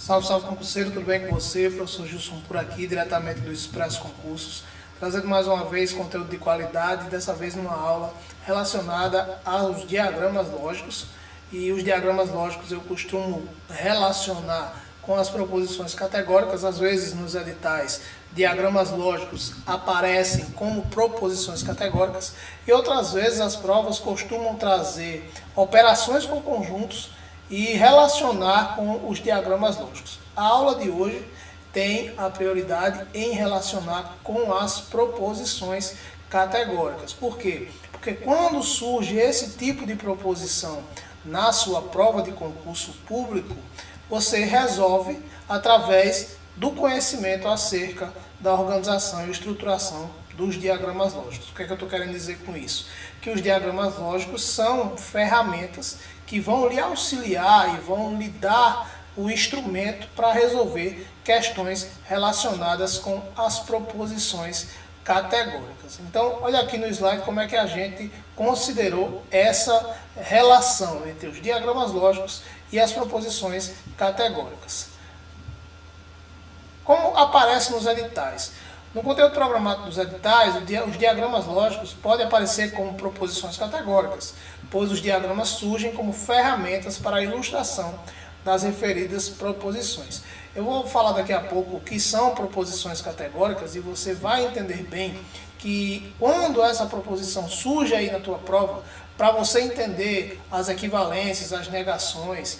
Salve, salve concurseiro, tudo bem com você? Professor Gilson por aqui, diretamente do Expresso Concursos, trazendo mais uma vez conteúdo de qualidade, dessa vez numa aula relacionada aos diagramas lógicos. E os diagramas lógicos eu costumo relacionar com as proposições categóricas. Às vezes nos editais, diagramas lógicos aparecem como proposições categóricas e outras vezes as provas costumam trazer operações com conjuntos e relacionar com os diagramas lógicos. A aula de hoje tem a prioridade em relacionar com as proposições categóricas. Por quê? Porque quando surge esse tipo de proposição na sua prova de concurso público, você resolve através do conhecimento acerca da organização e estruturação dos diagramas lógicos. O que é que eu estou querendo dizer com isso? Que os diagramas lógicos são ferramentas que vão lhe auxiliar e vão lhe dar o instrumento para resolver questões relacionadas com as proposições categóricas. Então, olha aqui no slide como é que a gente considerou essa relação entre os diagramas lógicos e as proposições categóricas. Como aparece nos editais? No conteúdo programático dos editais, os diagramas lógicos podem aparecer como proposições categóricas, pois os diagramas surgem como ferramentas para a ilustração das referidas proposições. Eu vou falar daqui a pouco o que são proposições categóricas e você vai entender bem que quando essa proposição surge aí na tua prova, para você entender as equivalências, as negações,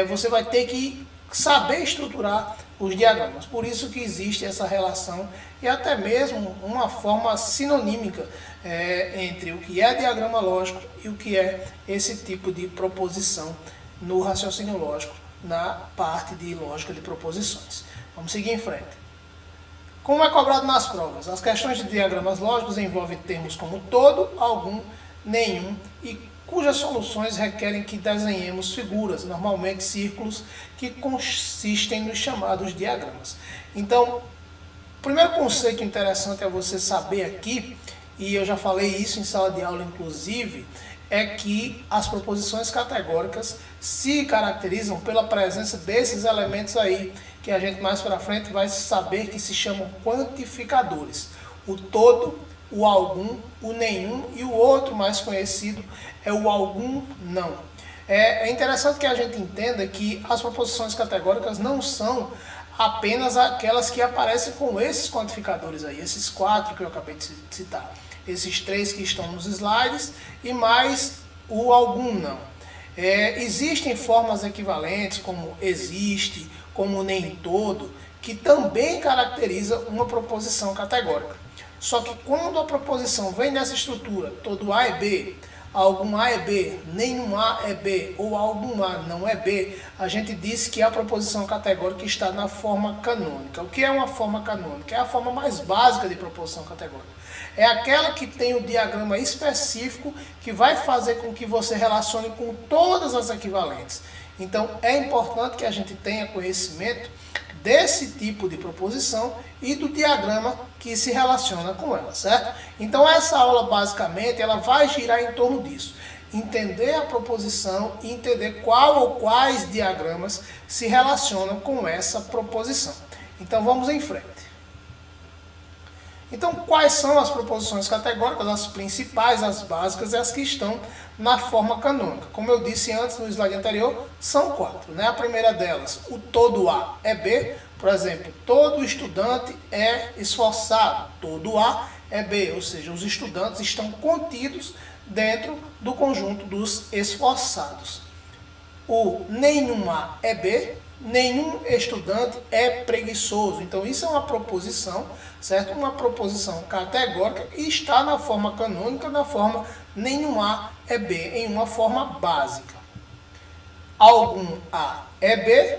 você vai ter que saber estruturar os diagramas. Por isso que existe essa relação e até mesmo uma forma sinonímica entre o que é diagrama lógico e o que é esse tipo de proposição no raciocínio lógico, na parte de lógica de proposições. Vamos seguir em frente. Como é cobrado nas provas? As questões de diagramas lógicos envolvem termos como todo, algum, nenhum e cujas soluções requerem que desenhemos figuras, normalmente círculos, que consistem nos chamados diagramas. Então, o primeiro conceito interessante é você saber aqui, e eu já falei isso em sala de aula inclusive, é que as proposições categóricas se caracterizam pela presença desses elementos aí, que a gente mais para frente vai saber que se chamam quantificadores. O todo, o algum, o nenhum e o outro mais conhecido é o algum não. É interessante que a gente entenda que as proposições categóricas não são apenas aquelas que aparecem com esses quantificadores aí, esses 4 que eu acabei de citar. Esses 3 que estão nos slides e mais o algum não. Existem formas equivalentes como existe, como nem todo, que também caracteriza uma proposição categórica. Só que quando a proposição vem nessa estrutura, todo A é B, algum A é B, nenhum A é B ou algum A não é B, a gente diz que a proposição categórica está na forma canônica. O que é uma forma canônica? É a forma mais básica de proposição categórica. É aquela que tem o diagrama específico que vai fazer com que você relacione com todas as equivalentes. Então é importante que a gente tenha conhecimento desse tipo de proposição e do diagrama que se relaciona com ela, certo? Então essa aula basicamente ela vai girar em torno disso. Entender a proposição e entender qual ou quais diagramas se relacionam com essa proposição. Então vamos em frente. Então, quais são as proposições categóricas? As principais, as básicas e as que estão na forma canônica. Como eu disse antes no slide anterior, são 4. Né? A primeira delas, o todo A é B. Por exemplo, todo estudante é esforçado. Todo A é B, ou seja, os estudantes estão contidos dentro do conjunto dos esforçados. O nenhum A é B. Nenhum estudante é preguiçoso. Então isso é uma proposição, certo? Uma proposição categórica e está na forma canônica, na forma nenhum A é B, em uma forma básica. Algum A é B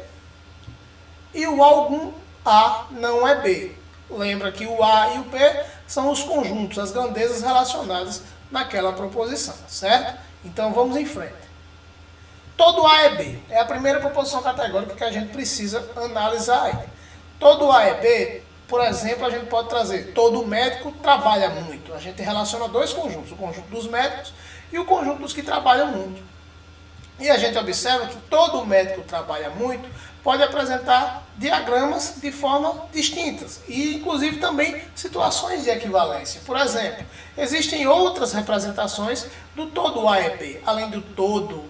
e o algum A não é B. Lembra que o A e o B são os conjuntos, as grandezas relacionadas naquela proposição, certo? Então vamos em frente. Todo A é B. É a primeira proposição categórica que a gente precisa analisar aí. Todo A é B, por exemplo, a gente pode trazer todo médico trabalha muito. A gente relaciona dois conjuntos, o conjunto dos médicos e o conjunto dos que trabalham muito. E a gente observa que todo médico trabalha muito pode apresentar diagramas de forma distintas e inclusive também situações de equivalência. Por exemplo, existem outras representações do todo A é B, além do todo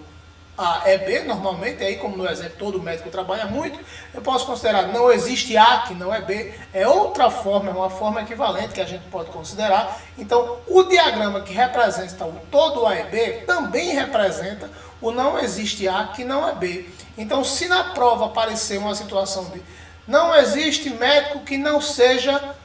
A é B, normalmente, aí como no exemplo todo médico trabalha muito, eu posso considerar não existe A que não é B, é outra forma, é uma forma equivalente que a gente pode considerar. Então, o diagrama que representa o todo A é B também representa o não existe A que não é B. Então, se na prova aparecer uma situação de não existe médico que não seja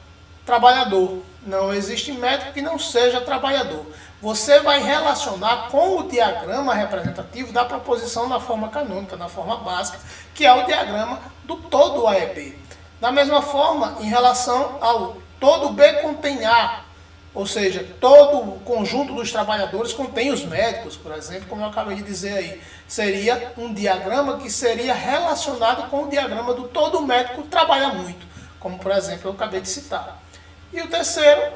trabalhador, não existe médico que não seja trabalhador, você vai relacionar com o diagrama representativo da proposição na forma canônica, na forma básica, que é o diagrama do todo A é B. Da mesma forma, em relação ao todo B contém A, ou seja, todo o conjunto dos trabalhadores contém os médicos, por exemplo, como eu acabei de dizer aí. Seria um diagrama que seria relacionado com o diagrama do todo médico trabalha muito, como por exemplo eu acabei de citar. E o terceiro,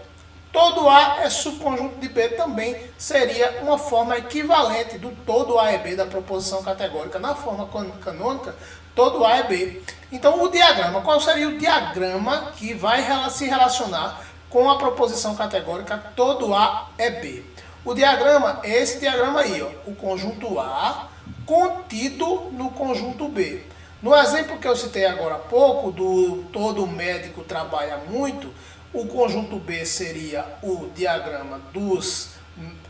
todo A é subconjunto de B, também seria uma forma equivalente do todo A é B da proposição categórica. Na forma canônica, todo A é B. Então o diagrama, qual seria o diagrama que vai se relacionar com a proposição categórica todo A é B? O diagrama é esse diagrama aí, ó, o conjunto A contido no conjunto B. No exemplo que eu citei agora há pouco, do todo médico trabalha muito, o conjunto B seria o diagrama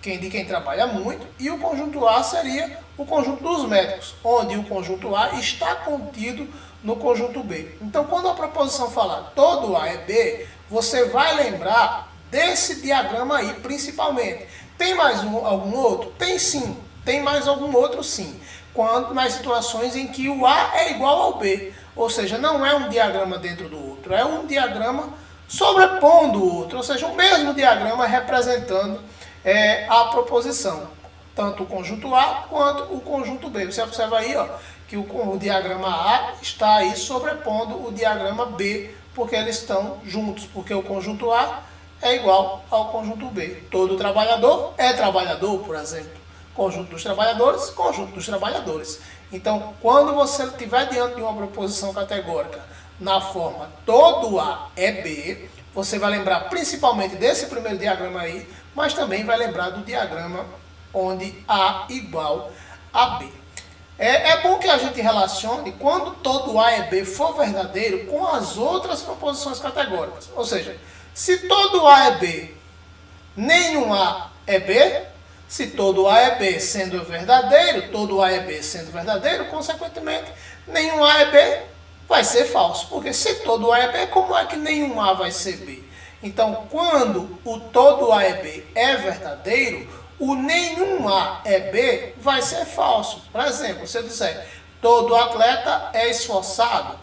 de quem trabalha muito, e o conjunto A seria o conjunto dos médicos, onde o conjunto A está contido no conjunto B. Então, quando a proposição falar todo A é B, você vai lembrar desse diagrama aí, principalmente. Tem mais algum outro? Tem sim. Tem mais algum outro sim. Quando nas situações em que o A é igual ao B. Ou seja, não é um diagrama dentro do outro, é um diagrama sobrepondo o outro. Ou seja, o mesmo diagrama representando a proposição. Tanto o conjunto A quanto o conjunto B. Você observa aí, ó, que o diagrama A está aí sobrepondo o diagrama B, porque eles estão juntos, porque o conjunto A é igual ao conjunto B. Todo trabalhador é trabalhador, por exemplo. Conjunto dos trabalhadores, conjunto dos trabalhadores. Então, quando você estiver diante de uma proposição categórica na forma todo A é B, você vai lembrar principalmente desse primeiro diagrama aí, mas também vai lembrar do diagrama onde A igual a B. É bom que a gente relacione quando todo A é B for verdadeiro com as outras proposições categóricas. Ou seja, se todo A é B, nenhum A é B. Se todo A é B sendo verdadeiro, todo A é B sendo verdadeiro, consequentemente, nenhum A é B vai ser falso. Porque se todo A é B, como é que nenhum A vai ser B? Então, quando o todo A é B é verdadeiro, o nenhum A é B vai ser falso. Por exemplo, se eu disser todo atleta é esforçado,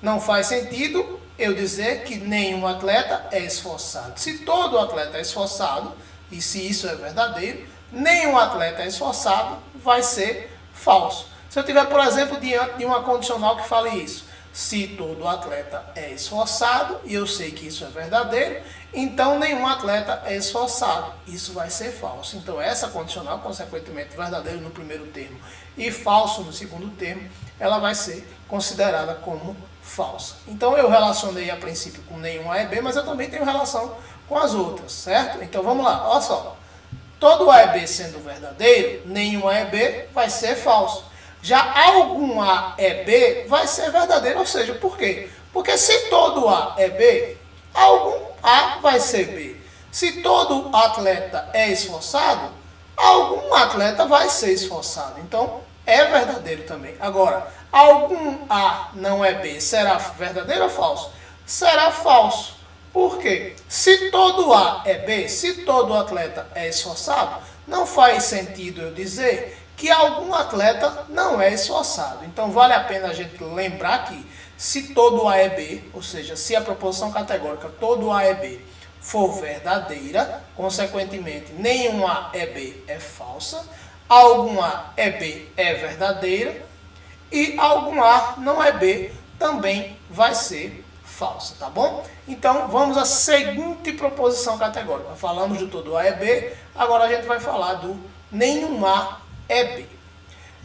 não faz sentido eu dizer que nenhum atleta é esforçado. Se todo atleta é esforçado, e se isso é verdadeiro, nenhum atleta é esforçado vai ser falso. Se eu tiver, por exemplo, diante de uma condicional que fale isso, se todo atleta é esforçado, e eu sei que isso é verdadeiro, então nenhum atleta é esforçado. Isso vai ser falso. Então essa condicional, consequentemente, verdadeiro no primeiro termo e falso no segundo termo, ela vai ser considerada como falsa. Então eu relacionei a princípio com nenhum A é B, mas eu também tenho relação com as outras, certo? Então vamos lá, olha só. Todo A é B sendo verdadeiro, nenhum A é B vai ser falso. Já algum A é B vai ser verdadeiro, ou seja, por quê? Porque se todo A é B, algum A vai ser B. Se todo atleta é esforçado, algum atleta vai ser esforçado. Então, é verdadeiro também. Agora, algum A não é B, será verdadeiro ou falso? Será falso. Por quê? Se todo A é B, se todo atleta é esforçado, não faz sentido eu dizer que algum atleta não é esforçado. Então vale a pena a gente lembrar que se todo A é B, ou seja, se a proposição categórica todo A é B for verdadeira, consequentemente nenhum A é B é falsa, algum A é B é verdadeira e algum A não é B também vai ser falsa, tá bom? Então vamos à seguinte proposição categórica. Falamos do todo A é B, agora a gente vai falar do nenhum A é B.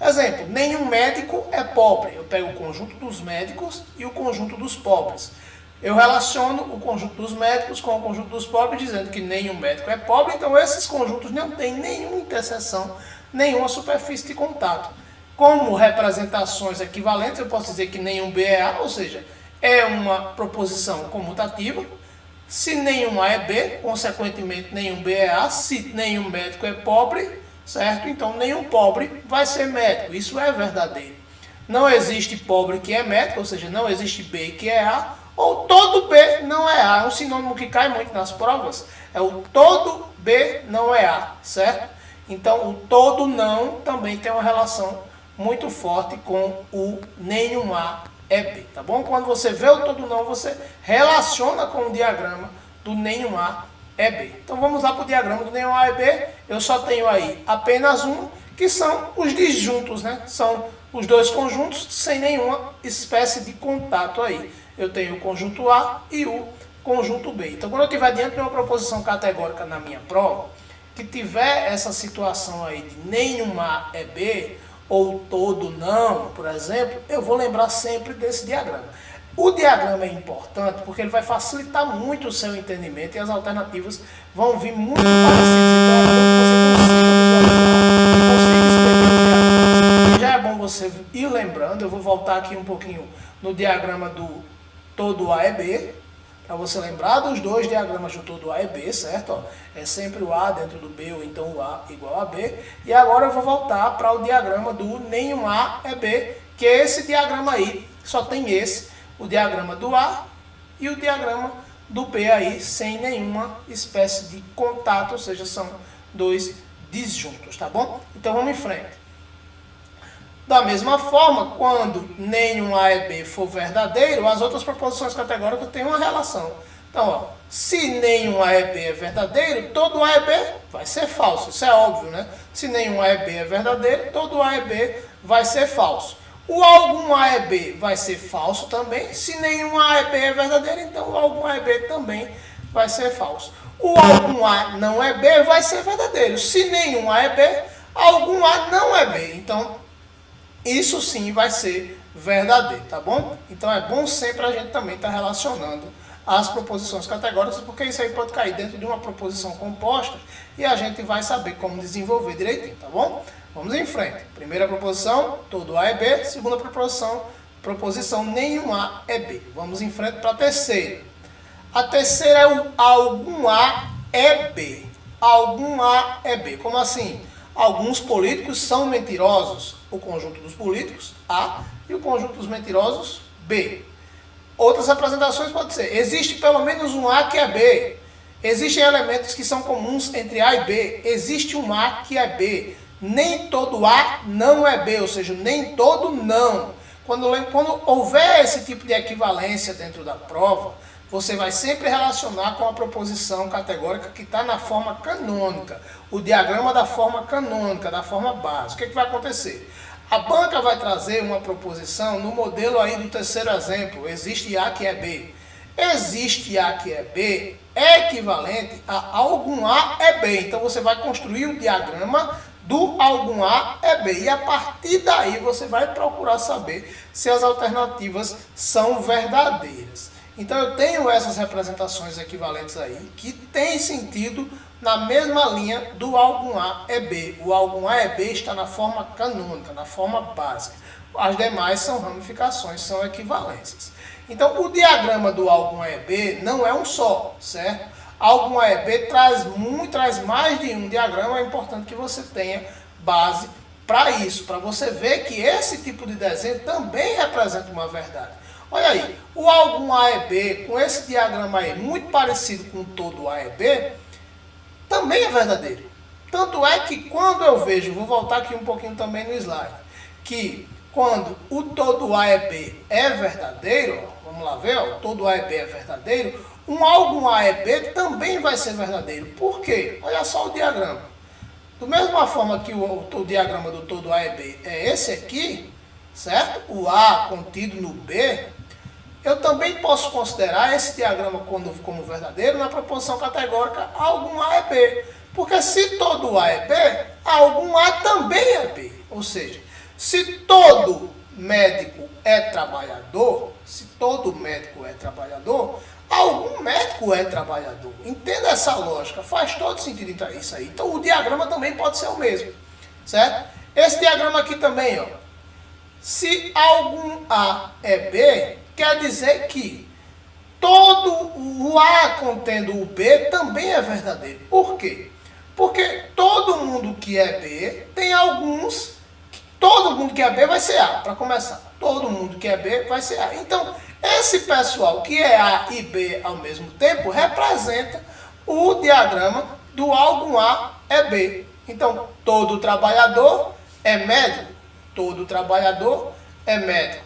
Exemplo, nenhum médico é pobre. Eu pego o conjunto dos médicos e o conjunto dos pobres. Eu relaciono o conjunto dos médicos com o conjunto dos pobres, dizendo que nenhum médico é pobre, então esses conjuntos não têm nenhuma interseção, nenhuma superfície de contato. Como representações equivalentes, eu posso dizer que nenhum B é A, ou seja, é uma proposição comutativa. Se nenhum A é B, consequentemente nenhum B é A. Se nenhum médico é pobre, certo? Então nenhum pobre vai ser médico. Isso é verdadeiro. Não existe pobre que é médico, ou seja, não existe B que é A, ou todo B não é A. É um sinônimo que cai muito nas provas. É o todo B não é A, certo? Então o todo não também tem uma relação muito forte com o nenhum A é B, tá bom? Quando você vê o todo não, você relaciona com o diagrama do nenhum A é B. Então vamos lá para o diagrama do nenhum A é B. Eu só tenho aí apenas um, que são os disjuntos, né? São os dois conjuntos sem nenhuma espécie de contato aí. Eu tenho o conjunto A e o conjunto B. Então quando eu estiver diante de uma proposição categórica na minha prova, que tiver essa situação aí de nenhum A é B, ou todo não, por exemplo, eu vou lembrar sempre desse diagrama. O diagrama é importante porque ele vai facilitar muito o seu entendimento e as alternativas vão vir muito parecidas. Então é bom que você consiga escrever o diagrama. Já é bom você ir lembrando. Eu vou voltar aqui um pouquinho no diagrama do todo A é B, para você lembrar dos dois diagramas do todo A e B, certo? Ó, é sempre o A dentro do B, ou então o A igual a B. E agora eu vou voltar para o diagrama do nenhum A é B, que é esse diagrama aí, só tem esse, o diagrama do A e o diagrama do B aí, sem nenhuma espécie de contato, ou seja, são dois disjuntos, tá bom? Então vamos em frente. Da mesma forma, quando nenhum A e B for verdadeiro, as outras proposições categóricas têm uma relação. Então, ó, se nenhum A e B é verdadeiro, todo A e B vai ser falso. Isso é óbvio, né? Se nenhum A e B é verdadeiro, todo A e B vai ser falso. O algum A e B vai ser falso também. Se nenhum A e B é verdadeiro, então o algum A e B também vai ser falso. O algum A não é B vai ser verdadeiro. Se nenhum A é B, algum A não é B. Então, isso sim vai ser verdadeiro, tá bom? Então é bom sempre a gente também estar relacionando as proposições categóricas, porque isso aí pode cair dentro de uma proposição composta e a gente vai saber como desenvolver direitinho, tá bom? Vamos em frente. Primeira proposição, todo A é B. Segunda proposição, nenhum A é B. Vamos em frente para a terceira. A terceira é o algum A é B. Algum A é B. Como assim? Alguns políticos são mentirosos. O conjunto dos políticos, A, e o conjunto dos mentirosos, B. Outras representações podem ser, existe pelo menos um A que é B. Existem elementos que são comuns entre A e B. Existe um A que é B. Nem todo A não é B, ou seja, nem todo não. Quando houver esse tipo de equivalência dentro da prova, você vai sempre relacionar com a proposição categórica que está na forma canônica. O diagrama da forma canônica, da forma básica. O que vai acontecer? A banca vai trazer uma proposição no modelo aí do terceiro exemplo. Existe A que é B. Existe A que é B é equivalente a algum A é B. Então você vai construir o diagrama do algum A é B. E a partir daí você vai procurar saber se as alternativas são verdadeiras. Então eu tenho essas representações equivalentes aí, que tem sentido na mesma linha do algum A é B. O algum A é B está na forma canônica, na forma básica. As demais são ramificações, são equivalências. Então o diagrama do algum A é B não é um só, certo? Algum A é B traz mais de um diagrama, é importante que você tenha base para isso, para você ver que esse tipo de desenho também representa uma verdade. Olha aí, o algum A é B, com esse diagrama aí, muito parecido com o todo A é B, também é verdadeiro. Tanto é que quando eu vejo, vou voltar aqui um pouquinho também no slide, que quando o todo A é B é verdadeiro, ó, vamos lá ver, ó, todo A é B é verdadeiro, um algum A é B também vai ser verdadeiro. Por quê? Olha só o diagrama. Da mesma forma que o diagrama do todo A é B é esse aqui, certo? O A contido no B, eu também posso considerar esse diagrama como verdadeiro na proposição categórica algum A é B. Porque se todo A é B, algum A também é B. Ou seja, Se todo médico é trabalhador, algum médico é trabalhador. Entenda essa lógica, faz todo sentido isso aí. Então o diagrama também pode ser o mesmo, certo? Esse diagrama aqui também, ó. Se algum A é B, quer dizer que todo o A contendo o B também é verdadeiro. Por quê? Porque todo mundo que é B tem alguns... Todo mundo que é B vai ser A, para começar. Todo mundo que é B vai ser A. Então, esse pessoal que é A e B ao mesmo tempo representa o diagrama do algum A é B. Então, todo trabalhador é médico. Todo trabalhador é médico.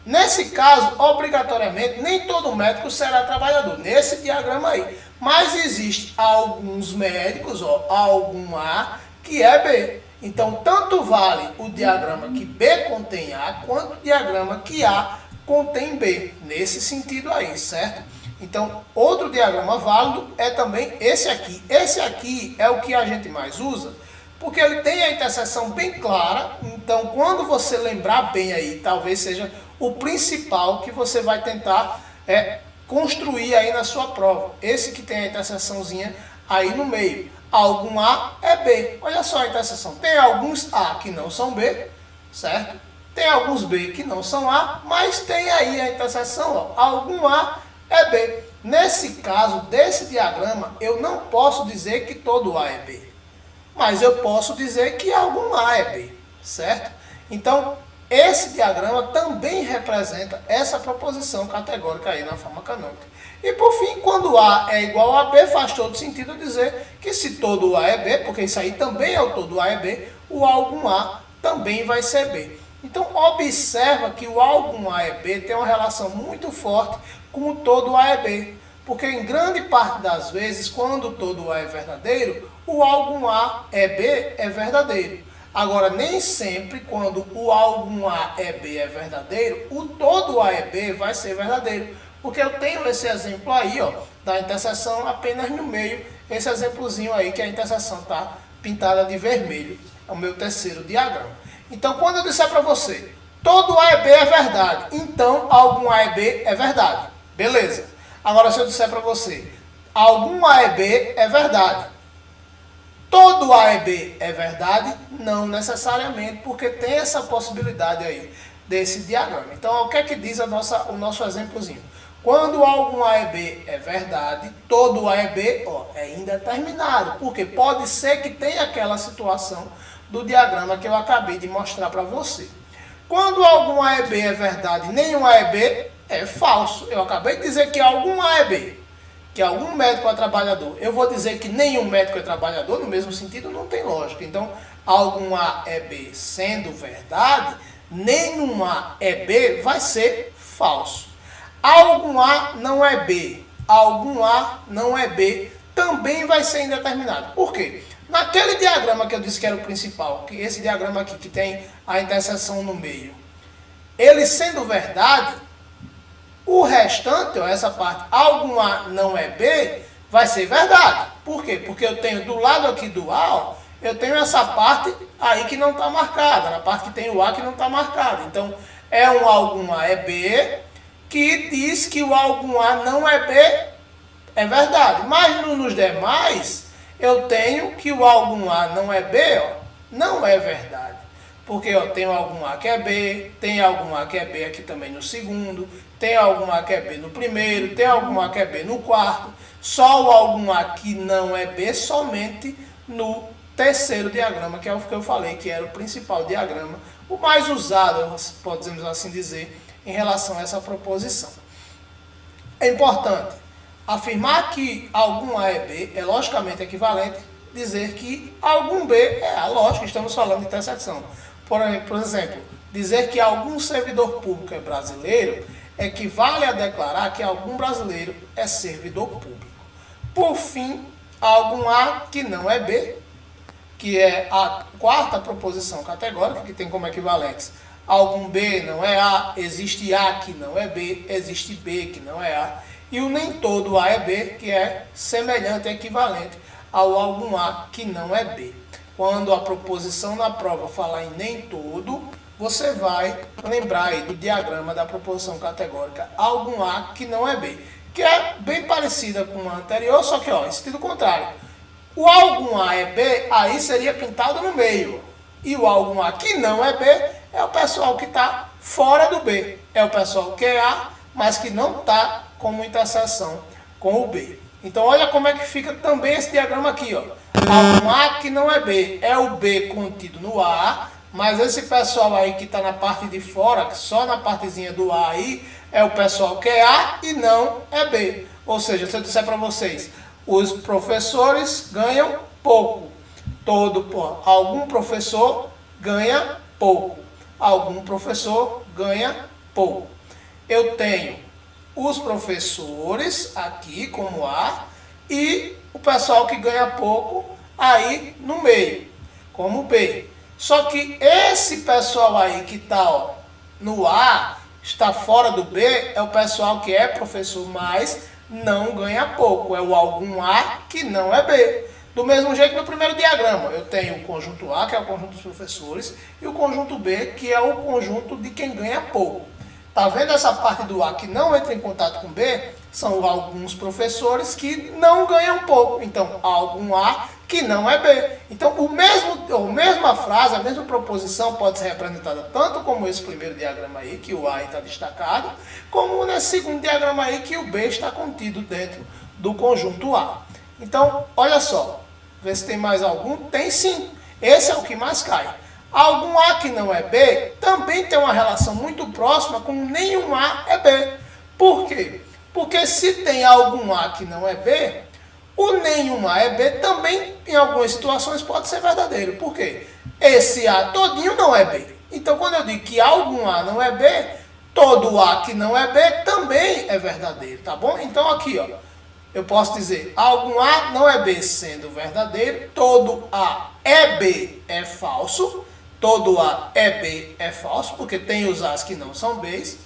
Nesse caso, obrigatoriamente, nem todo médico será trabalhador, nesse diagrama aí. Mas existe alguns médicos, ó, algum A, que é B. Então, tanto vale o diagrama que B contém A, quanto o diagrama que A contém B. Nesse sentido aí, certo? Então, outro diagrama válido é também esse aqui. Esse aqui é o que a gente mais usa, porque ele tem a interseção bem clara. Então, quando você lembrar bem aí, talvez seja o principal que você vai tentar construir aí na sua prova. Esse que tem a interseçãozinha aí no meio. Algum A é B. Olha só a interseção. Tem alguns A que não são B, certo? Tem alguns B que não são A, mas tem aí a interseção, ó. Algum A é B. Nesse caso desse diagrama, eu não posso dizer que todo A é B, mas eu posso dizer que algum A é B, certo? Então, esse diagrama também representa essa proposição categórica aí na forma canônica. E por fim, quando A é igual a B, faz todo sentido dizer que se todo A é B, porque isso aí também é o todo A é B, o algum A também vai ser B. Então, observa que o algum A é B tem uma relação muito forte com o todo A é B. Porque em grande parte das vezes, quando o todo A é verdadeiro, o algum A é B é verdadeiro. Agora, nem sempre, quando o algum A é B é verdadeiro, o todo A é B vai ser verdadeiro. Porque eu tenho esse exemplo aí, ó, da interseção apenas no meio, esse exemplozinho aí que a interseção está pintada de vermelho. É o meu terceiro diagrama. Então, quando eu disser para você, todo A é B é verdade, então algum A é B é verdade. Beleza. Agora, se eu disser para você, algum A é B é verdade, todo A é B é verdade? Não necessariamente, porque tem essa possibilidade aí desse diagrama. Então, o que é que diz o nosso exemplozinho? Quando algum A é B é verdade, todo A é B é indeterminado, porque pode ser que tenha aquela situação do diagrama que eu acabei de mostrar para você. Quando algum A é B é verdade, nenhum A é B é falso. Eu acabei de dizer que algum A é B, que algum médico é trabalhador. Eu vou dizer que nenhum médico é trabalhador, no mesmo sentido, não tem lógica. Então, algum A é B sendo verdade, nenhum A é B vai ser falso. Algum A não é B, algum A não é B, também vai ser indeterminado. Por quê? Naquele diagrama que eu disse que era o principal, que esse diagrama aqui que tem a interseção no meio, ele sendo verdade, o restante, essa parte, algum A não é B, vai ser verdade. Por quê? Porque eu tenho do lado aqui do A, eu tenho essa parte aí que não está marcada, na parte que tem o A que não está marcada. Então, é um algum A é B, que diz que o algum A não é B, é verdade. Mas nos demais, eu tenho que o algum A não é B, não é verdade. Porque eu tenho algum A que é B, tem algum A que é B aqui também no segundo, tem algum A que é B no primeiro, tem algum A que é B no quarto. Só o algum A que não é B somente no terceiro diagrama, que é o que eu falei, que era o principal diagrama, o mais usado, podemos assim dizer, em relação a essa proposição. É importante afirmar que algum A é B é logicamente equivalente a dizer que algum B é A. Lógico, estamos falando de intersecção. Por exemplo, dizer que algum servidor público é brasileiro equivale a declarar que algum brasileiro é servidor público. Por fim, algum A que não é B, que é a quarta proposição categórica, que tem como equivalentes algum B não é A, existe A que não é B, existe B que não é A, e o nem todo A é B, que é semelhante, equivalente ao algum A que não é B. Quando a proposição na prova falar em nem todo, você vai lembrar aí do diagrama da proposição categórica algum A que não é B, que é bem parecida com a anterior, só que ó, em sentido contrário. O algum A é B, aí seria pintado no meio. E o algum A que não é B é o pessoal que está fora do B. É o pessoal que é A, mas que não está como interseção com o B. Então olha como é que fica também esse diagrama aqui, ó. Algum A que não é B é o B contido no A, mas esse pessoal aí que está na parte de fora, só na partezinha do A aí, é o pessoal que é A e não é B. Ou seja, se eu disser para vocês, os professores ganham pouco. Algum professor ganha pouco. Algum professor ganha pouco. Eu tenho os professores aqui como A e o pessoal que ganha pouco aí no meio, como B. Só que esse pessoal aí que está no A, está fora do B, é o pessoal que é professor, mas não ganha pouco. É o algum A que não é B. Do mesmo jeito no primeiro diagrama, eu tenho o conjunto A, que é o conjunto dos professores, e o conjunto B, que é o conjunto de quem ganha pouco. Tá vendo essa parte do A que não entra em contato com B? São alguns professores que não ganham pouco. Então, algum A que não é B. Então, a mesma frase, a mesma proposição pode ser representada tanto como esse primeiro diagrama aí, que o A está destacado, como nesse segundo diagrama aí, que o B está contido dentro do conjunto A. Então, olha só, vê se tem mais algum. Tem sim, esse é o que mais cai. Algum A que não é B também tem uma relação muito próxima com nenhum A é B. Por quê? Porque se tem algum A que não é B, o nenhum A é B também, em algumas situações, pode ser verdadeiro. Por quê? Esse A todinho não é B. Então, quando eu digo que algum A não é B, todo A que não é B também é verdadeiro, tá bom? Então, aqui, ó, eu posso dizer, algum A não é B sendo verdadeiro, todo A é B é falso, todo A é B é falso, porque tem os A's que não são B's.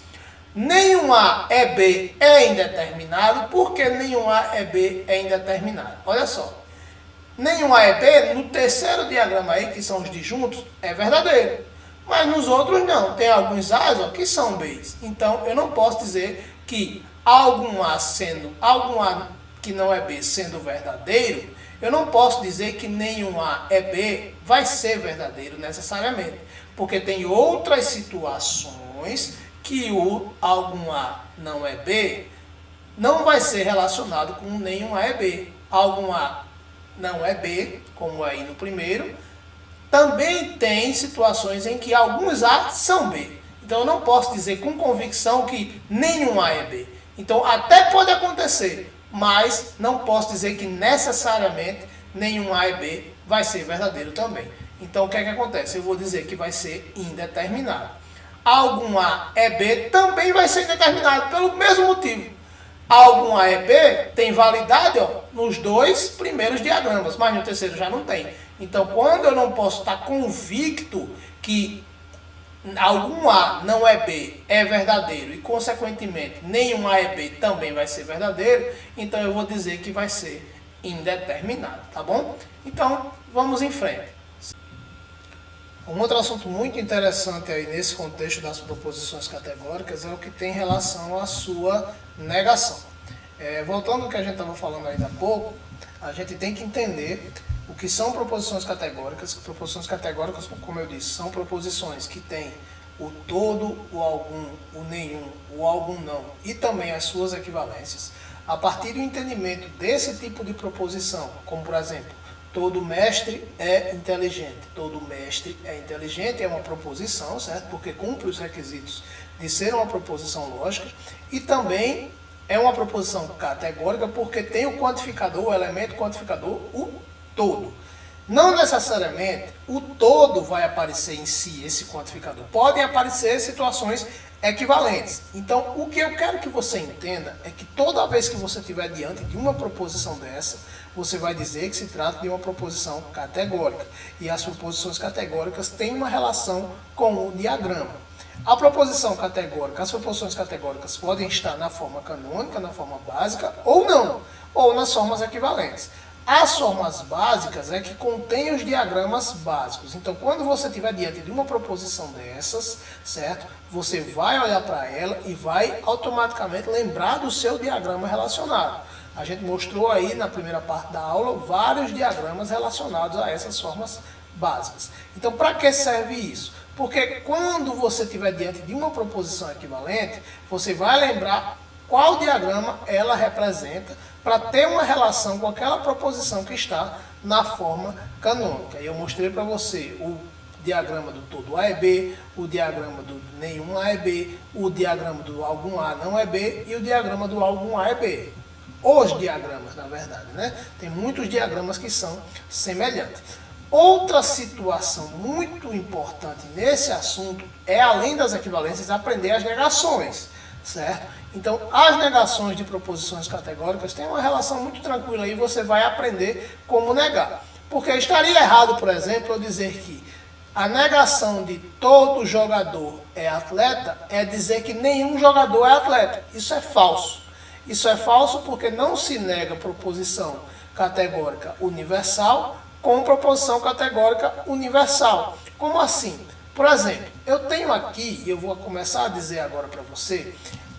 Nenhum A é B é indeterminado, porque nenhum A é B é indeterminado. Olha só, nenhum A é B, no terceiro diagrama aí, que são os disjuntos, é verdadeiro. Mas nos outros não, tem alguns A's que são B's. Então eu não posso dizer que algum A que não é B sendo verdadeiro, eu não posso dizer que nenhum A é B vai ser verdadeiro necessariamente, porque tem outras situações que o algum A não é B não vai ser relacionado com nenhum A é B. Algum A não é B, como aí no primeiro, também tem situações em que alguns A são B. Então eu não posso dizer com convicção que nenhum A é B. Então até pode acontecer, mas não posso dizer que necessariamente nenhum A é B vai ser verdadeiro também. Então o que é que acontece? Eu vou dizer que vai ser indeterminado. Algum A é B também vai ser indeterminado pelo mesmo motivo. Algum A é B tem validade nos dois primeiros diagramas, mas no terceiro já não tem. Então quando eu não posso estar convicto que algum A não é B é verdadeiro e, consequentemente, nenhum A é B também vai ser verdadeiro, então eu vou dizer que vai ser indeterminado, tá bom? Então, vamos em frente. Um outro assunto muito interessante aí nesse contexto das proposições categóricas é o que tem relação à sua negação. Voltando ao que a gente estava falando ainda há pouco, a gente tem que entender o que são proposições categóricas. Proposições categóricas, como eu disse, são proposições que têm o todo, o algum, o nenhum, o algum não e também as suas equivalências. A partir do entendimento desse tipo de proposição, como por exemplo, todo mestre é inteligente. Todo mestre é inteligente é uma proposição, certo? Porque cumpre os requisitos de ser uma proposição lógica e também é uma proposição categórica porque tem o quantificador, o elemento quantificador, o todo. Não necessariamente o todo vai aparecer em si, esse quantificador. Podem aparecer situações equivalentes. Então, o que eu quero que você entenda é que toda vez que você estiver diante de uma proposição dessa, você vai dizer que se trata de uma proposição categórica. E as proposições categóricas têm uma relação com o diagrama. A proposição categórica, as proposições categóricas podem estar na forma canônica, na forma básica, ou não, ou nas formas equivalentes. As formas básicas é que contém os diagramas básicos. Então, quando você estiver diante de uma proposição dessas, certo? Você vai olhar para ela e vai automaticamente lembrar do seu diagrama relacionado. A gente mostrou aí na primeira parte da aula vários diagramas relacionados a essas formas básicas. Então, para que serve isso? Porque quando você estiver diante de uma proposição equivalente, você vai lembrar qual diagrama ela representa para ter uma relação com aquela proposição que está na forma canônica. E eu mostrei para você o diagrama do todo A é B, o diagrama do nenhum A é B, o diagrama do algum A não é B e o diagrama do algum A é B. Os diagramas, na verdade, né? Tem muitos diagramas que são semelhantes. Outra situação muito importante nesse assunto é, além das equivalências, aprender as negações, certo? Então, as negações de proposições categóricas têm uma relação muito tranquila e você vai aprender como negar. Porque estaria errado, por exemplo, eu dizer que a negação de todo jogador é atleta é dizer que nenhum jogador é atleta. Isso é falso. Isso é falso porque não se nega proposição categórica universal com proposição categórica universal. Como assim? Por exemplo, eu tenho aqui, e eu vou começar a dizer agora para você,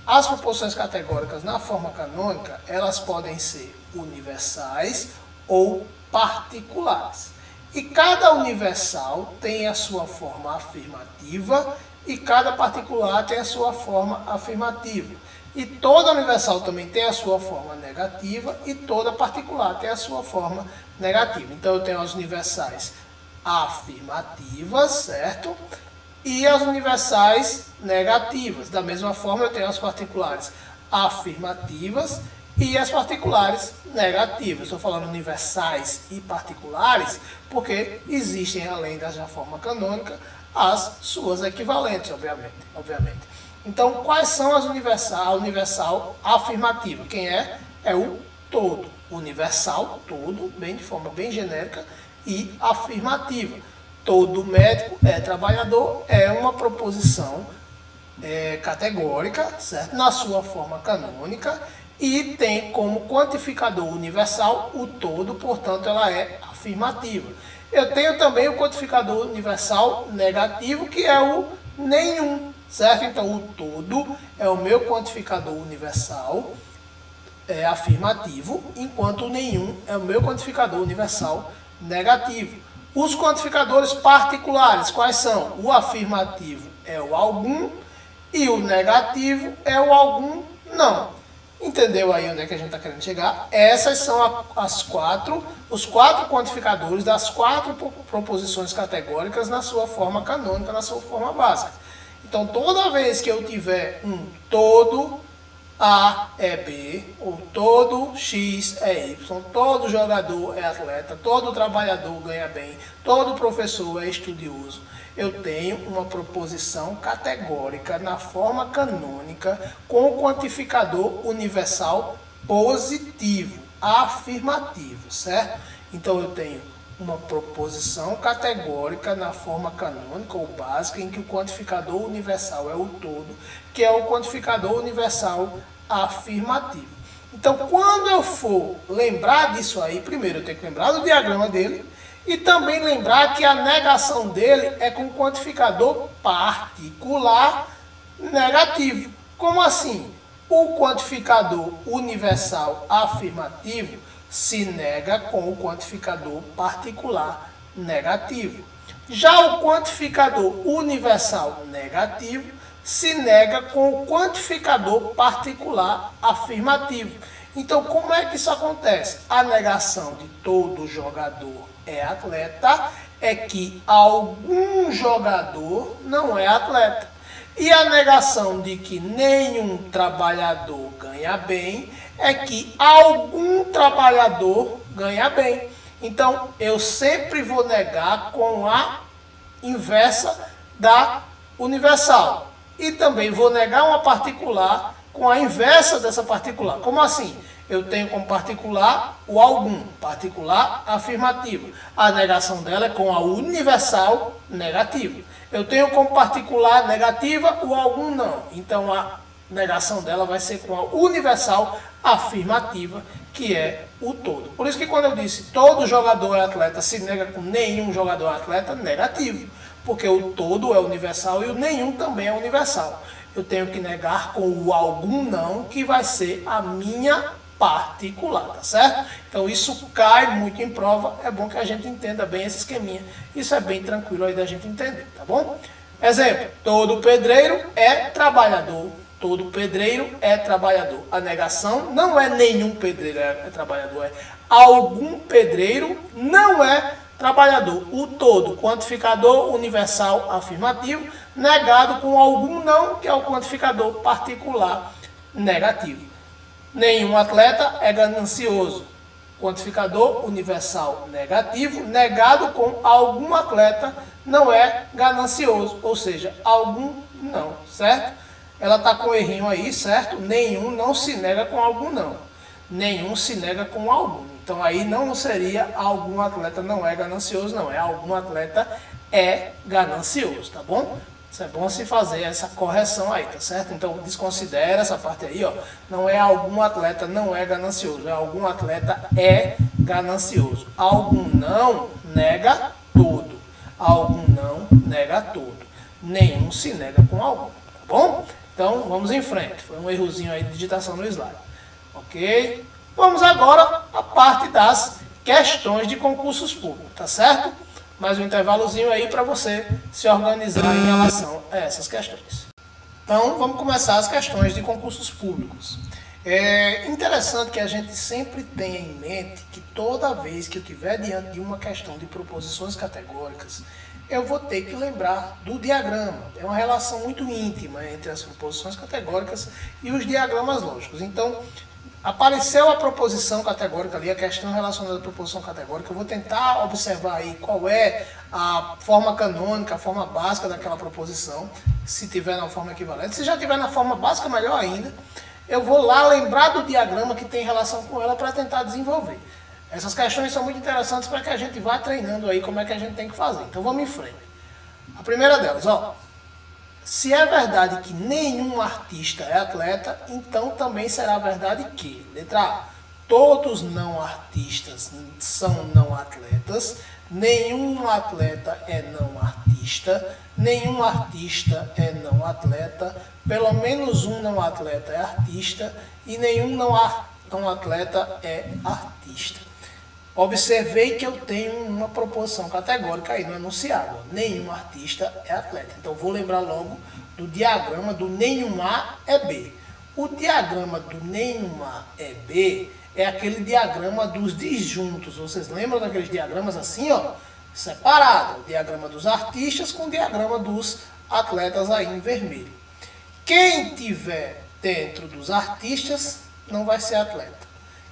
as proposições categóricas na forma canônica, elas podem ser universais ou particulares. E cada universal tem a sua forma afirmativa e cada particular tem a sua forma afirmativa. E toda universal também tem a sua forma negativa e toda particular tem a sua forma negativa. Então eu tenho as universais afirmativas, certo? E as universais negativas. Da mesma forma, eu tenho as particulares afirmativas e as particulares negativas. Estou falando universais e particulares porque existem, além da forma canônica, as suas equivalentes, obviamente. Então, quais são as universais? A universal afirmativa. Quem é? É o todo. Universal, todo, de forma bem genérica, e afirmativa. Todo médico é trabalhador, é uma proposição categórica, certo? Na sua forma canônica, e tem como quantificador universal o todo, portanto ela é afirmativa. Eu tenho também o quantificador universal negativo, que é o nenhum, certo? Então o todo é o meu quantificador universal afirmativo, enquanto o nenhum é o meu quantificador universal negativo. Os quantificadores particulares, quais são? O afirmativo é o algum e o negativo é o algum não. Entendeu aí onde é que a gente está querendo chegar? Essas são os quatro quantificadores das quatro proposições categóricas na sua forma canônica, na sua forma básica. Então, toda vez que eu tiver um todo A é B, ou todo X é Y, todo jogador é atleta, todo trabalhador ganha bem, todo professor é estudioso, eu tenho uma proposição categórica na forma canônica com o quantificador universal positivo, afirmativo, certo? Então eu tenho uma proposição categórica na forma canônica ou básica em que o quantificador universal é o todo, que é o quantificador universal afirmativo. Então, quando eu for lembrar disso aí, primeiro eu tenho que lembrar do diagrama dele e também lembrar que a negação dele é com quantificador particular negativo. Como assim? O quantificador universal afirmativo se nega com o quantificador particular negativo. Já o quantificador universal negativo se nega com o quantificador particular afirmativo. Então, como é que isso acontece? A negação de todo jogador é atleta é que algum jogador não é atleta. E a negação de que nenhum trabalhador ganha bem é que algum trabalhador ganha bem. Então, eu sempre vou negar com a inversa da universal. E também vou negar uma particular com a inversa dessa particular. Como assim? Eu tenho como particular o algum, particular afirmativo. A negação dela é com a universal negativa. Eu tenho como particular negativa o algum não. Então a negação dela vai ser com a universal afirmativa, que é o todo. Por isso que quando eu disse todo jogador é atleta, se nega com nenhum jogador é atleta, negativo. Porque o todo é universal e o nenhum também é universal. Eu tenho que negar com o algum não, que vai ser a minha particular, tá certo? Então isso cai muito em prova, é bom que a gente entenda bem esse esqueminha. Isso é bem tranquilo aí da gente entender, tá bom? Exemplo, todo pedreiro é trabalhador. Todo pedreiro é trabalhador. A negação não é nenhum pedreiro é trabalhador, é algum pedreiro não é trabalhador. O todo, quantificador universal afirmativo, negado com algum não, que é o quantificador particular negativo. Nenhum atleta é ganancioso. Quantificador universal negativo, negado com algum atleta não é ganancioso, ou seja, algum não, certo? Ela está com o errinho aí, certo? Nenhum não se nega com algum não. Nenhum se nega com algum. Então aí não seria algum atleta não é ganancioso, não. É algum atleta é ganancioso, tá bom? Isso é bom se fazer essa correção aí, tá certo? Então desconsidera essa parte aí, ó. Não é algum atleta não é ganancioso, é algum atleta é ganancioso. Algum não nega todo. Algum não nega todo. Nenhum se nega com algum, tá bom? Então vamos em frente. Foi um errozinho aí de digitação no slide. Ok? Vamos agora à parte das questões de concursos públicos, tá certo? Mais um intervalozinho aí para você se organizar em relação a essas questões. Então, vamos começar as questões de concursos públicos. É interessante que a gente sempre tenha em mente que toda vez que eu estiver diante de uma questão de proposições categóricas, eu vou ter que lembrar do diagrama. É uma relação muito íntima entre as proposições categóricas e os diagramas lógicos. Então, apareceu a proposição categórica ali, a questão relacionada à proposição categórica, eu vou tentar observar aí qual é a forma canônica, a forma básica daquela proposição, se tiver na forma equivalente. Se já tiver na forma básica, melhor ainda. Eu vou lá lembrar do diagrama que tem relação com ela para tentar desenvolver. Essas questões são muito interessantes para que a gente vá treinando aí como é que a gente tem que fazer. Então vamos em frente. A primeira delas, ó. Se é verdade que nenhum artista é atleta, então também será verdade que, letra A, todos não artistas são não atletas, nenhum atleta é não artista, nenhum artista é não atleta, pelo menos um não atleta é artista e nenhum não atleta é artista. Observei que eu tenho uma proposição categórica aí no enunciado. Nenhum artista é atleta. Então, vou lembrar logo do diagrama do nenhum A é B. O diagrama do nenhum A é B é aquele diagrama dos disjuntos. Vocês lembram daqueles diagramas assim, ó? Separado. O diagrama dos artistas com o diagrama dos atletas aí em vermelho. Quem tiver dentro dos artistas não vai ser atleta.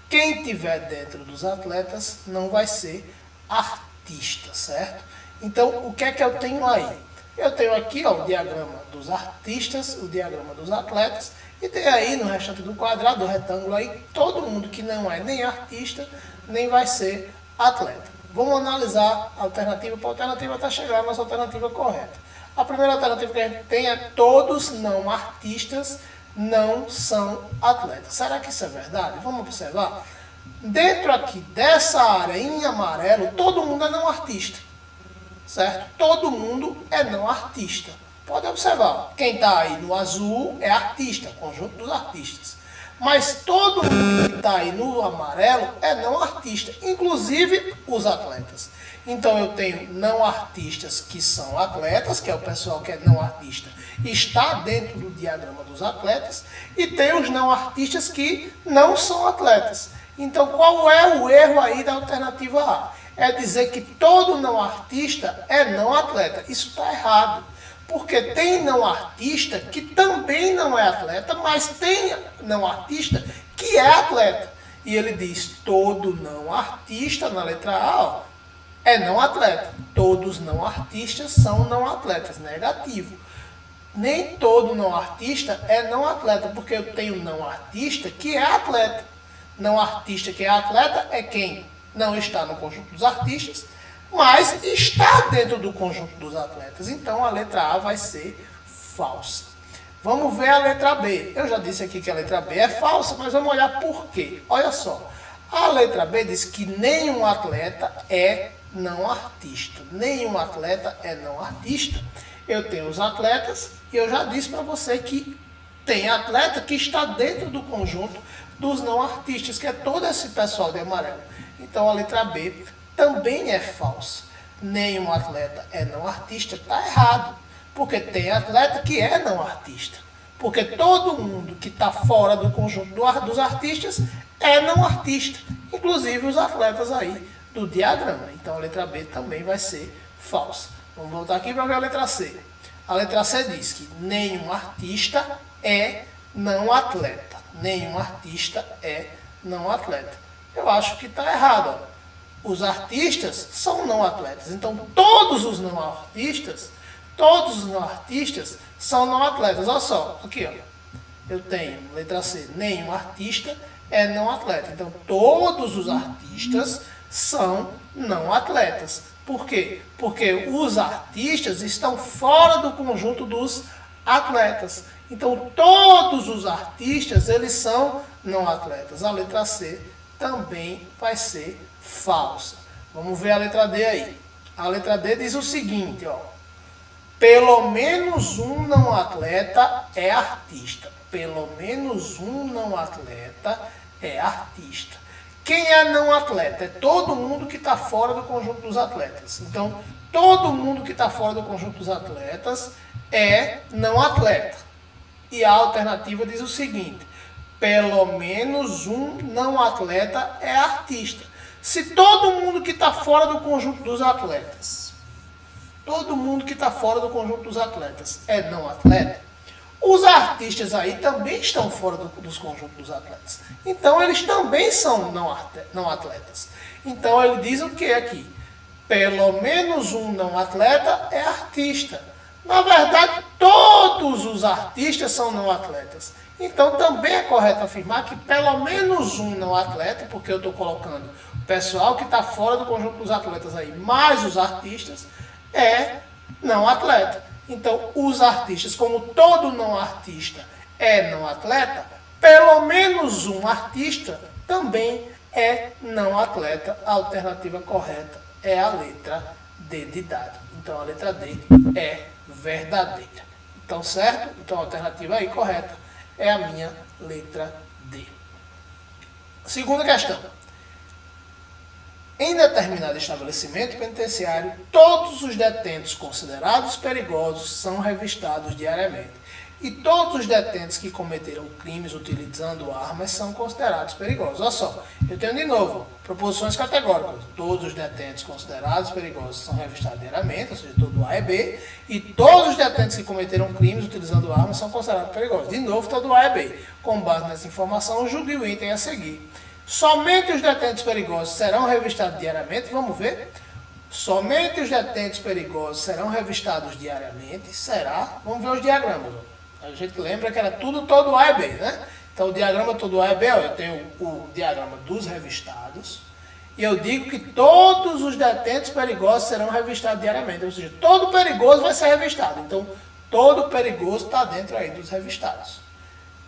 Quem estiver dentro dos atletas não vai ser artista, certo? Então, o que é que eu tenho aí? Eu tenho aqui ó, o diagrama dos artistas, o diagrama dos atletas, e tem aí no restante do quadrado, do retângulo aí, todo mundo que não é nem artista, nem vai ser atleta. Vamos analisar alternativa por alternativa até chegar à nossa alternativa correta. A primeira alternativa que a gente tem é todos não artistas não são atletas. Será que isso é verdade? Vamos observar. Dentro aqui dessa área em amarelo, todo mundo é não artista. Certo? Todo mundo é não artista. Pode observar. Quem está aí no azul é artista, conjunto dos artistas. Mas todo mundo que está aí no amarelo é não artista, inclusive os atletas. Então eu tenho não artistas que são atletas, que é o pessoal que é não artista, está dentro do diagrama dos atletas, e tem os não artistas que não são atletas. Então qual é o erro aí da alternativa A? É dizer que todo não artista é não atleta. Isso está errado. Porque tem não artista que também não é atleta, mas tem não artista que é atleta. E ele diz, todo não artista, na letra A, ó, é não atleta. Todos não artistas são não atletas, negativo. Nem todo não artista é não atleta, porque eu tenho não artista que é atleta. Não artista que é atleta é quem não está no conjunto dos artistas, mas está dentro do conjunto dos atletas. Então a letra A vai ser falsa. Vamos ver a letra B. Eu já disse aqui que a letra B é falsa, mas vamos olhar por quê. Olha só. A letra B diz que nenhum atleta é não artista. Nenhum atleta é não artista. Eu tenho os atletas e eu já disse para você que tem atleta que está dentro do conjunto dos não artistas, que é todo esse pessoal de amarelo. Então a letra B também é falsa. Nenhum atleta é não artista, está errado. Porque tem atleta que é não artista. Porque todo mundo que está fora do conjunto dos artistas é não artista. Inclusive os atletas aí do diagrama. Então a letra B também vai ser falsa. Vamos voltar aqui para ver a letra C. A letra C diz que nenhum artista é não atleta. Nenhum artista é não atleta. Eu acho que está errado. Ó. Os artistas são não atletas. Então todos os não artistas são não atletas. Olha só, aqui ó. Eu tenho, letra C, nenhum artista é não atleta. Então todos os artistas são não atletas. Por quê? Porque os artistas estão fora do conjunto dos atletas. Então todos os artistas, eles são não atletas. A letra C também vai ser falsa. Vamos ver a letra D aí. A letra D diz o seguinte, ó. Pelo menos um não atleta é artista. Pelo menos um não atleta é artista. Quem é não atleta? É todo mundo que está fora do conjunto dos atletas. Então, todo mundo que está fora do conjunto dos atletas é não atleta. E a alternativa diz o seguinte: pelo menos um não atleta é artista. Se todo mundo que está fora do conjunto dos atletas, todo mundo que está fora do conjunto dos atletas é não atleta, os artistas aí também estão fora dos conjuntos dos atletas. Então, eles também são não atletas. Então, ele diz o que aqui? Pelo menos um não atleta é artista. Na verdade, todos os artistas são não atletas. Então, também é correto afirmar que pelo menos um não atleta, porque eu estou colocando o pessoal que está fora do conjunto dos atletas aí, mais os artistas, é não atleta. Então, os artistas, como todo não artista é não atleta, pelo menos um artista também é não atleta. A alternativa correta é a letra D de dado. Então, a letra D é verdadeira. Então, certo? Então, a alternativa aí correta é a minha letra D. Segunda questão. Em determinado estabelecimento penitenciário, todos os detentos considerados perigosos são revistados diariamente. E todos os detentos que cometeram crimes utilizando armas são considerados perigosos. Olha só, eu tenho de novo proposições categóricas. Todos os detentos considerados perigosos são revistados diariamente, ou seja, todo A e B. E todos os detentos que cometeram crimes utilizando armas são considerados perigosos. De novo, todo A e B. Com base nessa informação, julgue o item a seguir. Somente os detentos perigosos serão revistados diariamente. Vamos ver. Somente os detentos perigosos serão revistados diariamente. Será? Vamos ver os diagramas. A gente lembra que era tudo todo A e B, né? Então, o diagrama todo A e B, ó, eu tenho o diagrama dos revistados. E eu digo que todos os detentos perigosos serão revistados diariamente. Ou seja, todo perigoso vai ser revistado. Então, todo perigoso está dentro aí dos revistados.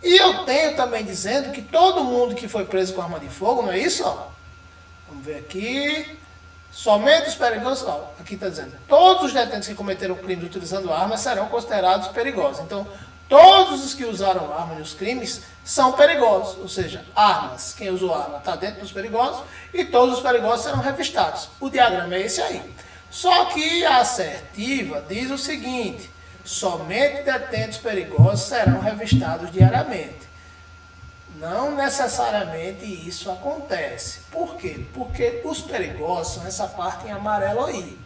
E eu tenho também dizendo que todo mundo que foi preso com arma de fogo, não é isso? Ó? Vamos ver aqui. Somente os perigosos, ó, aqui está dizendo, todos os detentos que cometeram crimes utilizando armas serão considerados perigosos. Então, todos os que usaram arma nos crimes são perigosos. Ou seja, armas, quem usou arma está dentro dos perigosos e todos os perigosos serão revistados. O diagrama é esse aí. Só que a assertiva diz o seguinte: somente detentos perigosos serão revistados diariamente. Não necessariamente isso acontece. Por quê? Porque os perigosos são essa parte em amarelo aí.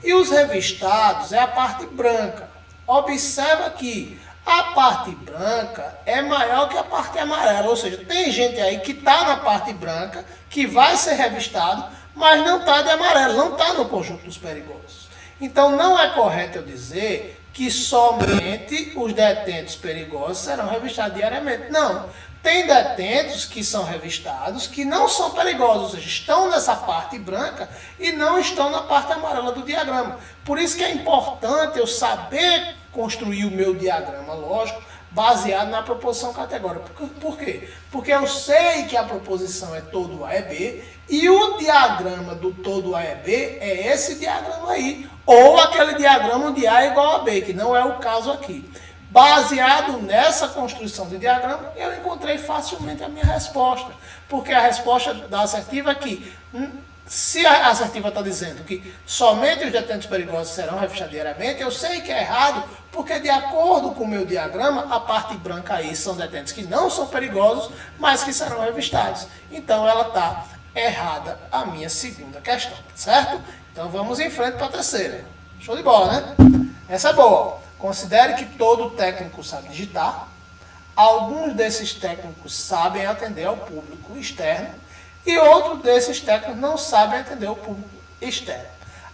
E os revistados é a parte branca. Observa que a parte branca é maior que a parte amarela. Ou seja, tem gente aí que está na parte branca, que vai ser revistado, mas não está de amarelo, não está no conjunto dos perigosos. Então não é correto eu dizer que somente os detentos perigosos serão revistados diariamente. Não. Tem detentos que são revistados que não são perigosos, ou seja, estão nessa parte branca e não estão na parte amarela do diagrama. Por isso que é importante eu saber construir o meu diagrama lógico baseado na proposição categórica. Por quê? Porque eu sei que a proposição é todo A é B e o diagrama do todo A é B é esse diagrama aí, ou aquele diagrama onde A é igual a B, que não é o caso aqui. Baseado nessa construção de diagrama, eu encontrei facilmente a minha resposta, porque a resposta da assertiva é que, se a assertiva está dizendo que somente os detentos perigosos serão revistados diariamente, eu sei que é errado, porque de acordo com o meu diagrama, a parte branca aí são detentos que não são perigosos, mas que serão revistados. Então ela está errada a minha segunda questão, certo? Então vamos em frente para a terceira. Show de bola, né? Essa é boa. Considere que todo técnico sabe digitar. Alguns desses técnicos sabem atender ao público externo e outros desses técnicos não sabem atender ao público externo.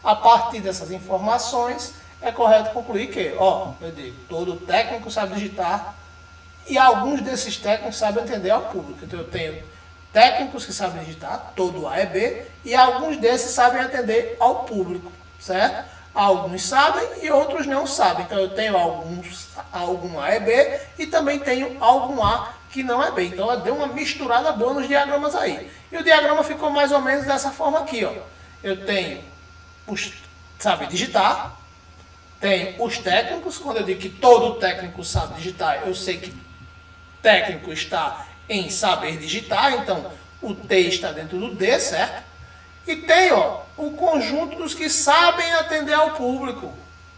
A partir dessas informações, é correto concluir que, eu digo, todo técnico sabe digitar e alguns desses técnicos sabem atender ao público. Então eu tenho técnicos que sabem digitar, todo A é B, e alguns desses sabem atender ao público, certo? Alguns sabem e outros não sabem. Então eu tenho algum A é B e também tenho algum A que não é B. Então eu dei uma misturada boa nos diagramas aí. E o diagrama ficou mais ou menos dessa forma aqui, ó. Eu tenho os sabe digitar, tenho os técnicos. Quando eu digo que todo técnico sabe digitar, eu sei que técnico está em saber digitar, então o T está dentro do D, certo? E tem, o conjunto dos que sabem atender ao público,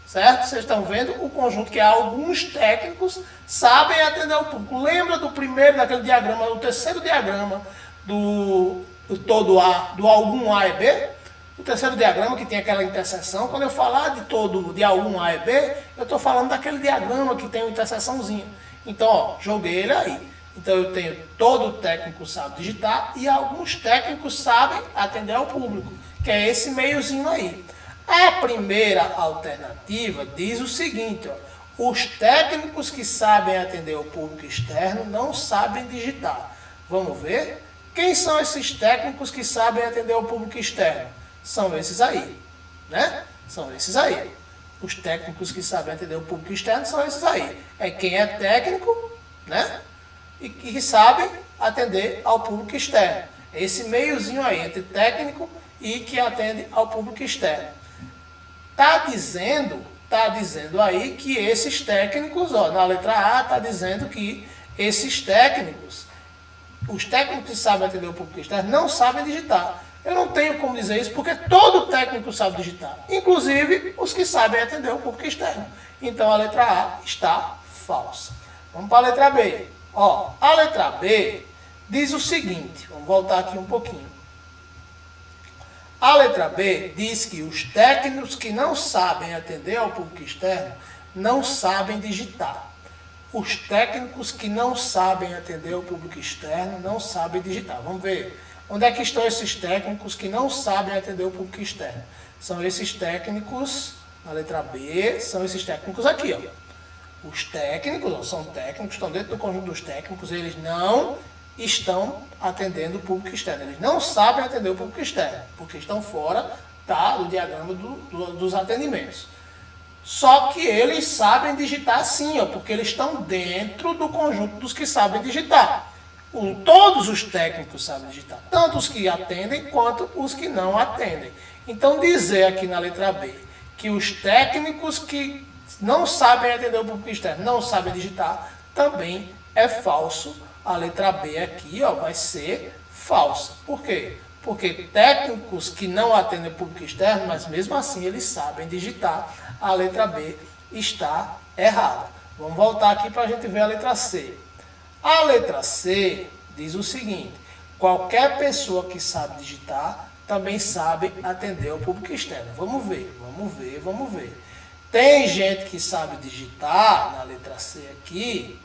certo? Vocês estão vendo o conjunto que alguns técnicos sabem atender ao público. Lembra do primeiro, daquele diagrama, o terceiro diagrama do todo A, do algum A é B? O terceiro diagrama que tem aquela interseção. Quando eu falar de algum A é B, eu estou falando daquele diagrama que tem uma interseçãozinha. Então, joguei ele aí. Então eu tenho todo técnico sabe digitar e alguns técnicos sabem atender ao público, que é esse meiozinho aí. A primeira alternativa diz o seguinte, os técnicos que sabem atender ao público externo não sabem digitar. Vamos ver? Quem são esses técnicos que sabem atender ao público externo? São esses aí, né? São esses aí. Os técnicos que sabem atender ao público externo são esses aí. É quem é técnico, né? E que sabem atender ao público externo. Esse meiozinho aí, entre técnico e que atende ao público externo. Está dizendo aí que esses técnicos, na letra A, está dizendo que esses técnicos, os técnicos que sabem atender ao público externo, não sabem digitar. Eu não tenho como dizer isso, porque todo técnico sabe digitar, inclusive os que sabem atender ao público externo. Então a letra A está falsa. Vamos para a letra B. A letra B diz o seguinte, vamos voltar aqui um pouquinho. A letra B diz que os técnicos que não sabem atender ao público externo não sabem digitar. Os técnicos que não sabem atender ao público externo não sabem digitar. Vamos ver. Onde é que estão esses técnicos que não sabem atender ao público externo? São esses técnicos, na letra B, são esses técnicos aqui, Os técnicos, são técnicos, estão dentro do conjunto dos técnicos, eles não estão atendendo o público externo. Eles não sabem atender o público externo, porque estão fora do diagrama dos atendimentos. Só que eles sabem digitar sim, porque eles estão dentro do conjunto dos que sabem digitar. Todos os técnicos sabem digitar, tanto os que atendem quanto os que não atendem. Então dizer aqui na letra B que os técnicos que não sabem atender o público externo, não sabem digitar, também é falso. A letra B aqui vai ser falsa. Por quê? Porque técnicos que não atendem o público externo, mas mesmo assim eles sabem digitar, a letra B está errada. Vamos voltar aqui para a gente ver a letra C. A letra C diz o seguinte, qualquer pessoa que sabe digitar também sabe atender ao público externo. Vamos ver. Tem gente que sabe digitar, na letra C aqui,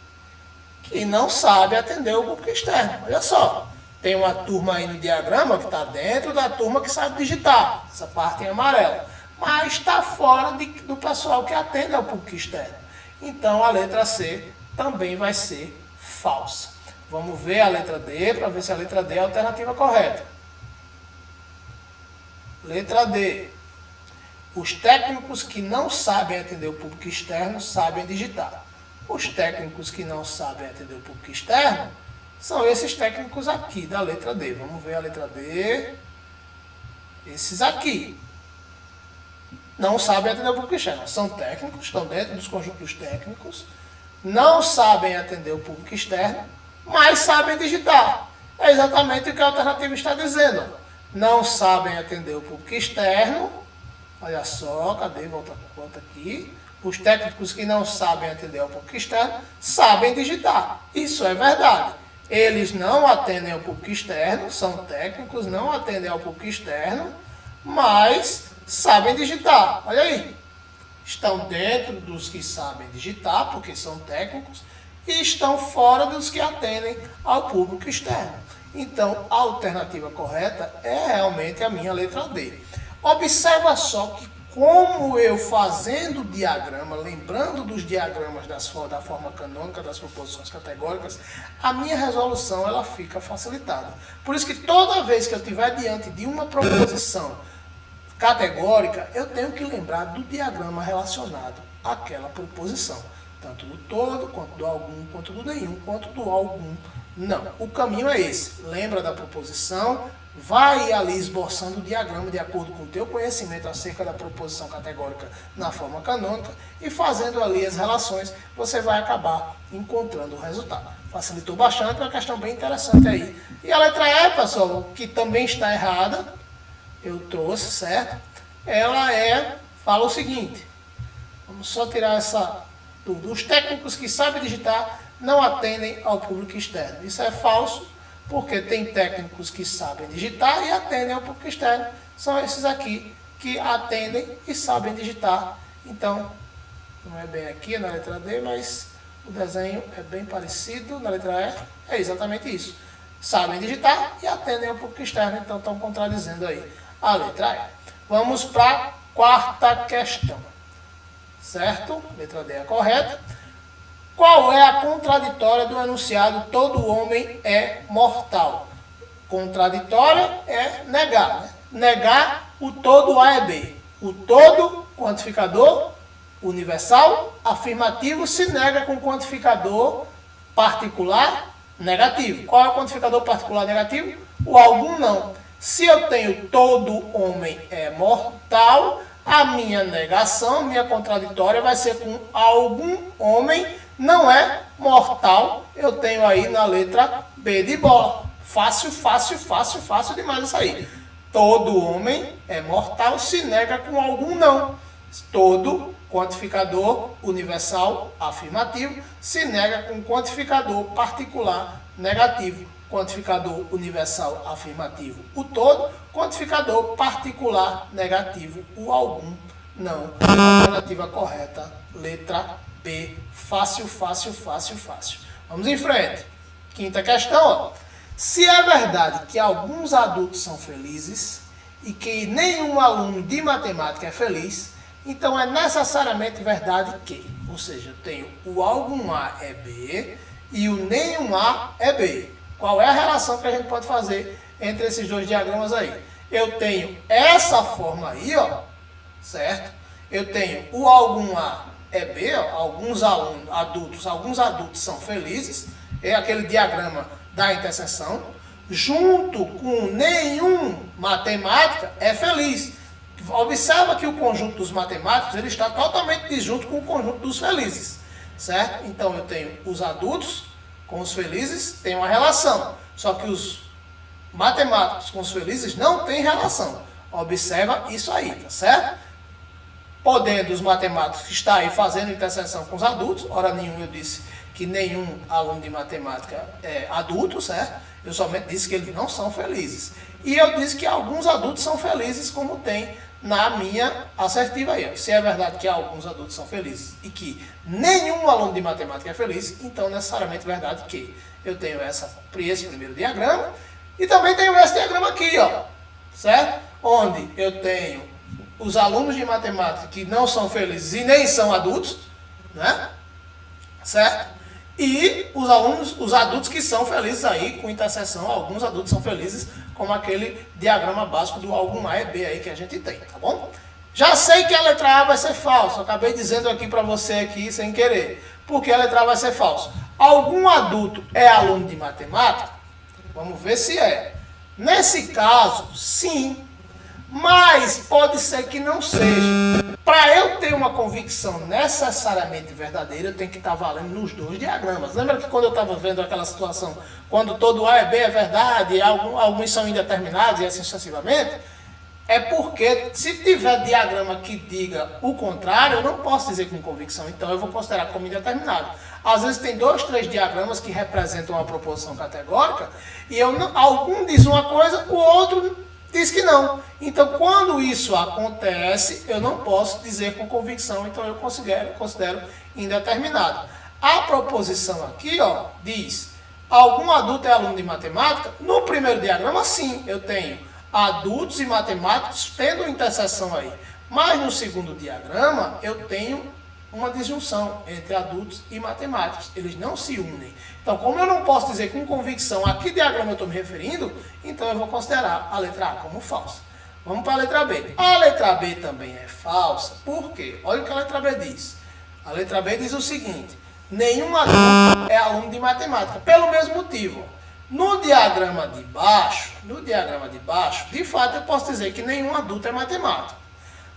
que não sabe atender o público externo. Olha só, tem uma turma aí no diagrama que está dentro da turma que sabe digitar, essa parte em amarelo, mas está fora do pessoal que atende ao público externo. Então a letra C também vai ser falsa. Vamos ver a letra D, para ver se a letra D é a alternativa correta. Letra D. Os técnicos que não sabem atender o público externo sabem digitar. Os técnicos que não sabem atender o público externo são esses técnicos aqui da letra D. Vamos ver a letra D. Esses aqui não sabem atender o público externo. São técnicos, estão dentro dos conjuntos técnicos, não sabem atender o público externo, mas sabem digitar. É exatamente o que a alternativa está dizendo. Não sabem atender o público externo. Olha só, cadê? Volta aqui. Os técnicos que não sabem atender ao público externo sabem digitar. Isso é verdade. Eles não atendem ao público externo, são técnicos, não atendem ao público externo, mas sabem digitar. Olha aí. Estão dentro dos que sabem digitar, porque são técnicos, e estão fora dos que atendem ao público externo. Então, a alternativa correta é realmente a minha letra D. Observa só que como eu fazendo o diagrama, lembrando dos diagramas da forma canônica, das proposições categóricas, a minha resolução ela fica facilitada. Por isso que toda vez que eu estiver diante de uma proposição categórica, eu tenho que lembrar do diagrama relacionado àquela proposição. Tanto do todo, quanto do algum, quanto do nenhum, quanto do algum não. O caminho é esse. Lembra da proposição, vai ali esboçando o diagrama de acordo com o teu conhecimento acerca da proposição categórica na forma canônica e fazendo ali as relações, você vai acabar encontrando o resultado. Facilitou bastante, uma questão bem interessante aí. E a letra E, pessoal, que também está errada, eu trouxe, certo? Ela fala o seguinte, vamos só tirar essa dúvida. Os técnicos que sabem digitar não atendem ao público externo. Isso é falso, porque tem técnicos que sabem digitar e atendem ao público externo. São esses aqui que atendem e sabem digitar. Então, não é bem aqui, é na letra D, mas o desenho é bem parecido. Na letra E, é exatamente isso. Sabem digitar e atendem ao público externo, então estão contradizendo aí a letra E. Vamos para a quarta questão. Certo? Letra D é a correta. Qual é a contraditória do enunciado todo homem é mortal? Contraditória é negar. Né? Negar o todo A é B. O todo, quantificador universal, afirmativo, se nega com quantificador particular negativo. Qual é o quantificador particular negativo? O algum não. Se eu tenho todo homem é mortal, a minha negação, minha contraditória vai ser com algum homem não é mortal. Eu tenho aí na letra B de bola. Fácil, fácil, fácil, fácil demais isso aí. Todo homem é mortal, se nega com algum não. Todo quantificador universal afirmativo se nega com quantificador particular negativo. Quantificador universal afirmativo, o todo. Quantificador particular negativo, o algum não. Alternativa correta, letra B. Fácil, fácil, fácil, fácil. Vamos em frente. Quinta questão, ó. Se é verdade que alguns adultos são felizes e que nenhum aluno de matemática é feliz, então é necessariamente verdade que, ou seja, eu tenho o algum A é B e o nenhum A é B. Qual é a relação que a gente pode fazer entre esses dois diagramas aí? Eu tenho essa forma aí, ó, certo? Eu tenho o algum A é B, ó, alguns adultos são felizes, é aquele diagrama da interseção, junto com nenhum matemática é feliz. Observa que o conjunto dos matemáticos ele está totalmente disjunto com o conjunto dos felizes, certo? Então eu tenho os adultos com os felizes, tem uma relação, só que os matemáticos com os felizes não tem relação. Observa isso aí, tá certo? Podendo os matemáticos estar aí fazendo interseção com os adultos, ora nenhum eu disse que nenhum aluno de matemática é adulto, certo? Eu somente disse que eles não são felizes. E eu disse que alguns adultos são felizes, como tem na minha assertiva aí. Se é verdade que alguns adultos são felizes e que nenhum aluno de matemática é feliz, então necessariamente é verdade que eu tenho esse primeiro diagrama e também tenho esse diagrama aqui, ó, certo? Onde eu tenho os alunos de matemática que não são felizes e nem são adultos, né? Certo? E os adultos que são felizes aí com interseção, alguns adultos são felizes como aquele diagrama básico do algum A e B aí que a gente tem, tá bom? Já sei que a letra A vai ser falsa, acabei dizendo aqui para você aqui sem querer. porque a letra A vai ser falsa. Algum adulto é aluno de matemática? Vamos ver se é. Nesse caso, sim. Mas pode ser que não seja. Para eu ter uma convicção necessariamente verdadeira, eu tenho que estar valendo nos dois diagramas. Lembra que quando eu estava vendo aquela situação, quando todo A e B é verdade, e alguns são indeterminados e assim sucessivamente? É porque se tiver diagrama que diga o contrário, eu não posso dizer com convicção, então eu vou considerar como indeterminado. Às vezes tem 2, 3 diagramas que representam uma proposição categórica, e algum diz uma coisa, o outro diz que não. Então, quando isso acontece, eu não posso dizer com convicção, então eu considero indeterminado. A proposição aqui, ó, diz, algum adulto é aluno de matemática? No primeiro diagrama, sim, eu tenho adultos e matemáticos tendo interseção aí. Mas no segundo diagrama, eu tenho uma disjunção entre adultos e matemáticos. Eles não se unem. Então, como eu não posso dizer com convicção a que diagrama eu estou me referindo, então eu vou considerar a letra A como falsa. Vamos para a letra B. A letra B também é falsa. Por quê? Olha o que a letra B diz. A letra B diz o seguinte: nenhum adulto é aluno de matemática. Pelo mesmo motivo. No diagrama de baixo, de fato eu posso dizer que nenhum adulto é matemático.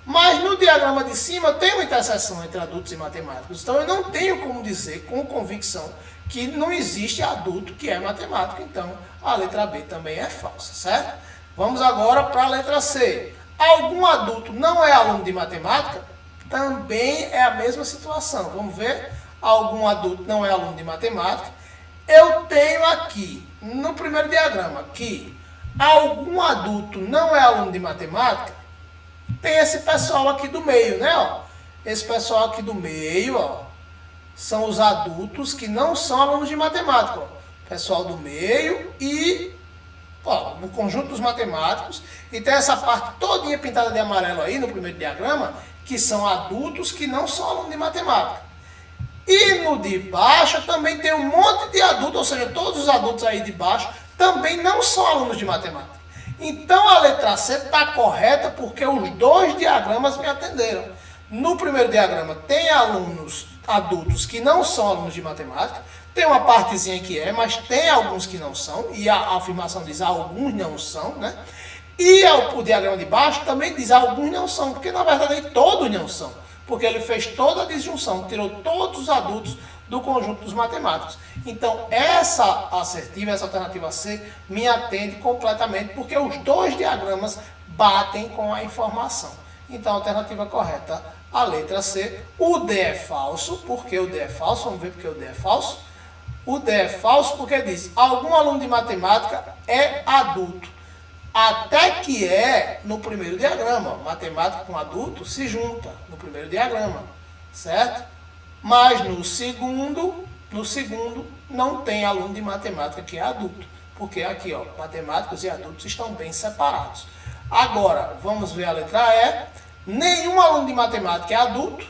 Mas no diagrama de cima tem uma interseção entre adultos e matemáticos. Então eu não tenho como dizer com convicção que não existe adulto que é matemático. Então a letra B também é falsa, certo? Vamos agora para a letra C. Algum adulto não é aluno de matemática? Também é a mesma situação. Vamos ver? Algum adulto não é aluno de matemática. Eu tenho aqui, no primeiro diagrama, que algum adulto não é aluno de matemática. Tem esse pessoal aqui do meio, né? Ó. Esse pessoal aqui do meio, ó, são os adultos que não são alunos de matemática. Ó. Pessoal do meio e ó, o conjunto dos matemáticos. E tem essa parte todinha pintada de amarelo aí no primeiro diagrama, que são adultos que não são alunos de matemática. E no de baixo também tem um monte de adultos, ou seja, todos os adultos aí de baixo também não são alunos de matemática. Então a letra C está correta porque os dois diagramas me atenderam. No primeiro diagrama tem adultos que não são alunos de matemática, tem uma partezinha que é, mas tem alguns que não são, e a afirmação diz alguns não são, né? E o diagrama de baixo também diz alguns não são, porque na verdade todos não são. Porque ele fez toda a disjunção, tirou todos os adultos do conjunto dos matemáticos. Então, essa assertiva, essa alternativa C, me atende completamente, porque os dois diagramas batem com a informação. Então, a alternativa correta, a letra C. O D é falso. Por que o D é falso? Vamos ver porque o D é falso. O D é falso porque diz, algum aluno de matemática é adulto. Até que é no primeiro diagrama. Matemática com adulto se junta no primeiro diagrama, certo? Mas no segundo não tem aluno de matemática que é adulto. Porque aqui, ó, matemáticos e adultos estão bem separados. Agora, vamos ver a letra E. Nenhum aluno de matemática é adulto.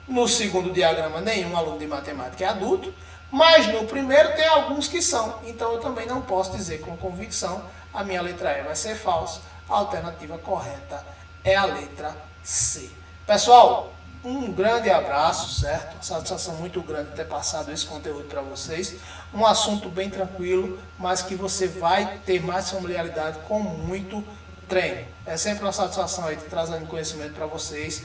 No segundo diagrama, nenhum aluno de matemática é adulto. Mas no primeiro tem alguns que são. Então eu também não posso dizer com convicção. A minha letra E vai ser falsa. A alternativa correta é a letra C. Pessoal, um grande abraço, certo? Uma satisfação muito grande ter passado esse conteúdo para vocês. Um assunto bem tranquilo, mas que você vai ter mais familiaridade com muito treino. É sempre uma satisfação aí trazendo conhecimento para vocês.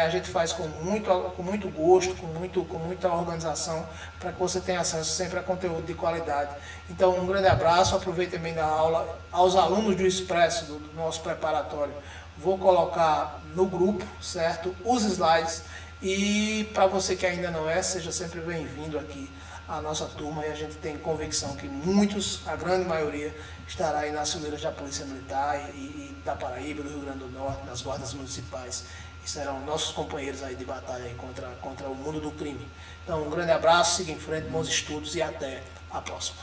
A gente faz com muito gosto, com muita organização, para que você tenha acesso sempre a conteúdo de qualidade. Então, um grande abraço, aproveite também da aula. Aos alunos do Expresso, do nosso preparatório, vou colocar no grupo, certo? Os slides. E para você que ainda não é, seja sempre bem-vindo aqui à nossa turma. E a gente tem convicção que muitos, a grande maioria, estará aí nas fileiras da Polícia Militar e da Paraíba, do Rio Grande do Norte, nas guardas municipais. E serão nossos companheiros aí de batalha aí contra o mundo do crime. Então, um grande abraço, siga em frente, bons estudos e até a próxima.